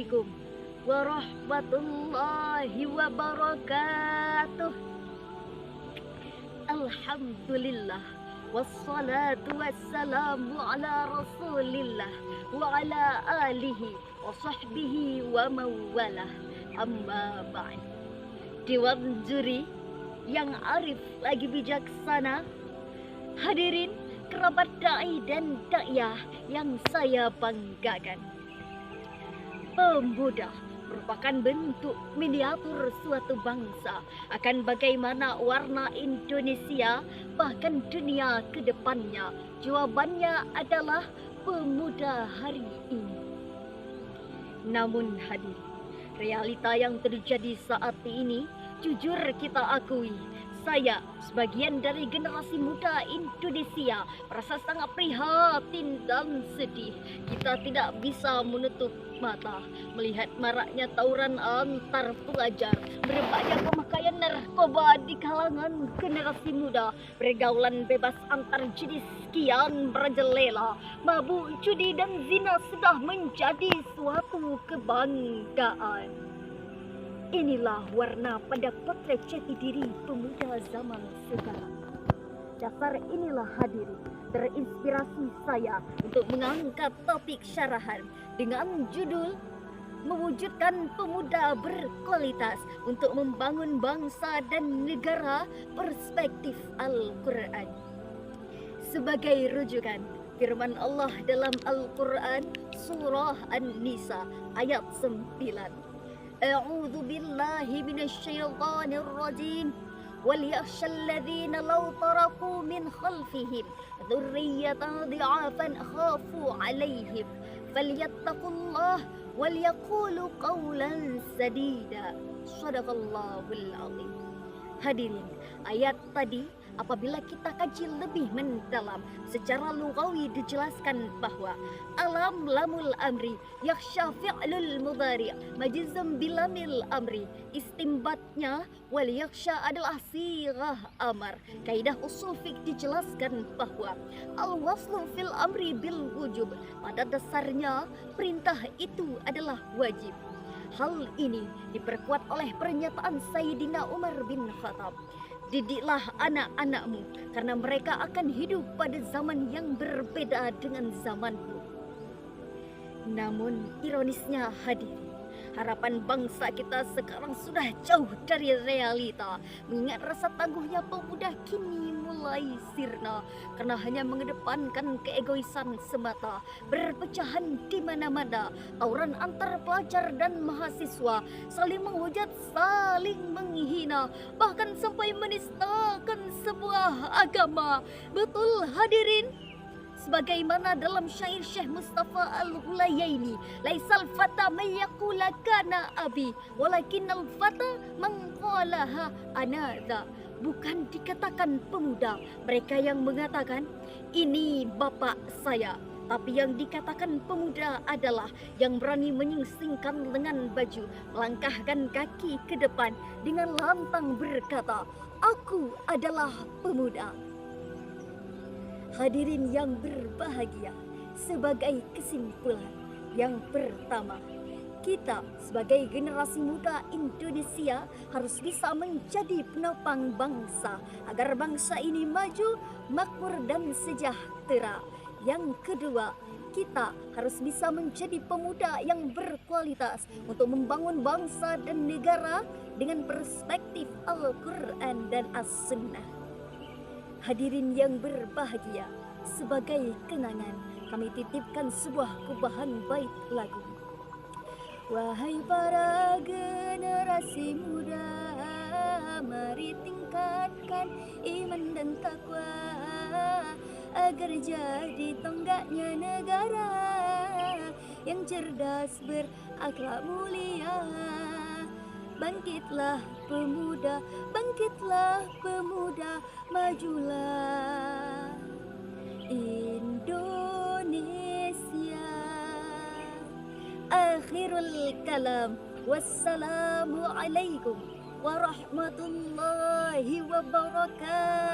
Assalamualaikum warahmatullahi wabarakatuh. Alhamdulillah, wassalatu wassalamu ala rasulillah wa ala alihi wa sahbihi wa mawalah. Amma ba'd. Dewan juri yang arif lagi bijaksana, hadirin kerabat da'i dan da'iyah yang saya banggakan. Pemuda merupakan bentuk miniatur suatu bangsa, akan bagaimana warna Indonesia bahkan dunia ke depannya. Jawabannya adalah pemuda hari ini. Namun hadirin, realita yang terjadi saat ini, jujur kita akui, saya sebagian dari generasi muda Indonesia merasa sangat prihatin dan sedih. Kita tidak bisa menutup mata melihat maraknya tawuran antar pelajar, merebaknya pemakaian narkoba di kalangan generasi muda, pergaulan bebas antar jenis kian merajalela, mabuk, judi dan zina sudah menjadi suatu kebanggaan. Inilah warna pada potret jati diri pemuda zaman sekarang. Dasar inilah hadirin terinspirasi saya untuk mengangkat topik syarahan dengan judul Mewujudkan Pemuda Berkualitas untuk Membangun Bangsa dan Negara Perspektif Al-Quran. Sebagai rujukan, firman Allah dalam Al-Quran surah An-Nisa ayat 9. A'udzu billahi minasyaitonir rajim. وَلْيَخْشَ الَّذِينَ لَوْ تَرَكُوا مِنْ خَلْفِهِمْ ذُرِّيَّةً ضِعَافًا خَافُوا عَلَيْهِمْ فَلْيَتَّقُوا اللَّهَ وَلْيَقُولُوا قَوْلًا سَدِيدًا. Shadaqallahul azim. Hadirin, ayat tadi apabila kita kaji lebih mendalam, secara lughawi dijelaskan bahwa alam lamul amri yakhsha fi'lul mudhari' majzum bilamil amri. Istimbatnya wal yakhsha adalah sighah amar. Kaidah usul fiqh dijelaskan bahwa al waslu fil amri bil wujub. Pada dasarnya perintah itu adalah wajib. Hal ini diperkuat oleh pernyataan Sayyidina Umar bin Khattab. Didiklah anak-anakmu karena mereka akan hidup pada zaman yang berbeda dengan zamanmu. Namun ironisnya hadirin, harapan bangsa kita sekarang sudah jauh dari realita, mengingat rasa tangguhnya pemuda kini mulai sirna karena hanya mengedepankan keegoisan semata. Perpecahan di mana-mana, tawuran antar pelajar dan mahasiswa, saling menghujat, saling menghina, bahkan sampai menistakan sebuah agama. Betul hadirin? Sebagaimana dalam syair Syekh Mustafa Al-Hulayaini, laisal fata mayyakula kana abi walakinnal fata man qalaha anadha. Bukan dikatakan pemuda mereka yang mengatakan ini bapak saya, tapi yang dikatakan pemuda adalah yang berani menyingsingkan lengan baju, melangkahkan kaki ke depan dengan lantang berkata, aku adalah pemuda. Hadirin yang berbahagia, sebagai kesimpulan yang pertama, kita sebagai generasi muda Indonesia harus bisa menjadi penopang bangsa agar bangsa ini maju, makmur dan sejahtera. Yang kedua, kita harus bisa menjadi pemuda yang berkualitas untuk membangun bangsa dan negara dengan perspektif Al-Quran dan As-Sunnah. Hadirin yang berbahagia, sebagai kenangan kami titipkan sebuah kubahan bait lagu. Wahai para generasi muda, mari tingkatkan iman dan takwa agar jadi tonggaknya negara yang cerdas berakhlak mulia. Bangkitlah pemuda, bangkitlah pemuda, majulah Indonesia. Akhirul kalam, wassalamu alaikum warahmatullahi wabarakatuh.